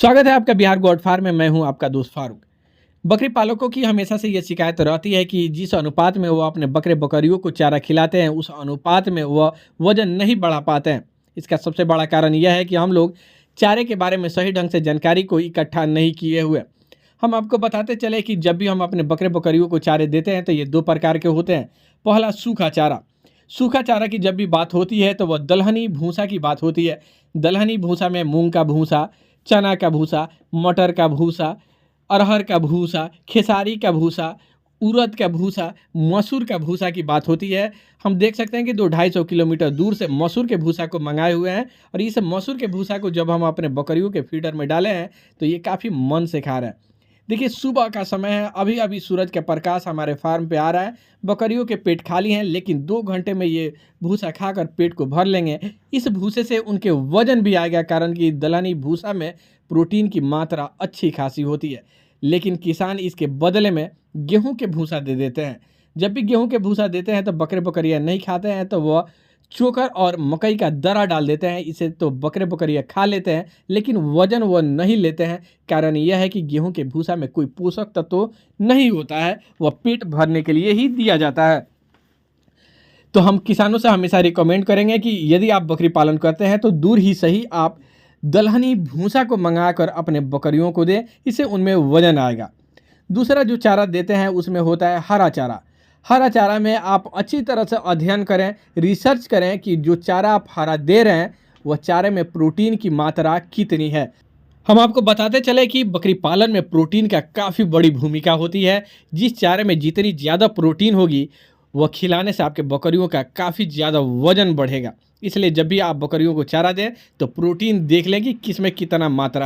स्वागत है आपका बिहार गोट फार्म में। मैं हूं आपका दोस्त फारूक। बकरी पालकों की हमेशा से ये शिकायत रहती है कि जिस अनुपात में वो अपने बकरे बकरियों को चारा खिलाते हैं उस अनुपात में वह वजन नहीं बढ़ा पाते हैं। इसका सबसे बड़ा कारण यह है कि हम लोग चारे के बारे में सही ढंग से जानकारी को इकट्ठा नहीं किए हुए। हम आपको बताते चले कि जब भी हम अपने बकरे बकरियों को चारे देते हैं तो ये दो प्रकार के होते हैं। पहला सूखा चारा। सूखा चारा की जब भी बात होती है तो वह दलहनी भूसा की बात होती है। दलहनी भूसा में मूंग का भूसा, चना का भूसा, मटर का भूसा, अरहर का भूसा, खेसारी का भूसा, उड़द का भूसा, मसूर का भूसा की बात होती है। हम देख सकते हैं कि 200-250 किलोमीटर दूर से मसूर के भूसा को मंगाए हुए हैं और इस मसूर के भूसा को जब हम अपने बकरियों के फीडर में डाले हैं तो ये काफ़ी मन से खा रहे हैं। देखिए, सुबह का समय है, अभी अभी सूरज का प्रकाश हमारे फार्म पे आ रहा है। बकरियों के पेट खाली हैं लेकिन 2 घंटे में ये भूसा खाकर पेट को भर लेंगे। इस भूसे से उनके वजन भी आएगा, कारण कि दलहनी भूसा में प्रोटीन की मात्रा अच्छी खासी होती है। लेकिन किसान इसके बदले में गेहूं के भूसा दे देते हैं। जब भी गेहूं के भूसा देते हैं तो बकरे बकरियां नहीं खाते हैं, तो वह चोकर और मकई का दरा डाल देते हैं। इसे तो बकरे बकरियां खा लेते हैं लेकिन वजन वह नहीं लेते हैं। कारण यह है कि गेहूं के भूसा में कोई पोषक तत्व नहीं होता है, वह पेट भरने के लिए ही दिया जाता है। तो हम किसानों से हमेशा रिकमेंड करेंगे कि यदि आप बकरी पालन करते हैं तो दूर ही सही आप दलहनी भूसा को मंगाकर अपने बकरियों को दें, इससे उनमें वजन आएगा। दूसरा जो चारा देते हैं उसमें होता है हरा चारा। हरा चारा में आप अच्छी तरह से अध्ययन करें, रिसर्च करें कि जो चारा आप हरा दे रहे हैं वह चारे में प्रोटीन की मात्रा कितनी है। हम आपको बताते चले कि बकरी पालन में प्रोटीन का काफ़ी बड़ी भूमिका होती है। जिस चारे में जितनी ज़्यादा प्रोटीन होगी वह खिलाने से आपके बकरियों का काफ़ी ज़्यादा वजन बढ़ेगा। इसलिए जब भी आप बकरियों को चारा दें तो प्रोटीन देख लें कि किस में कितना मात्रा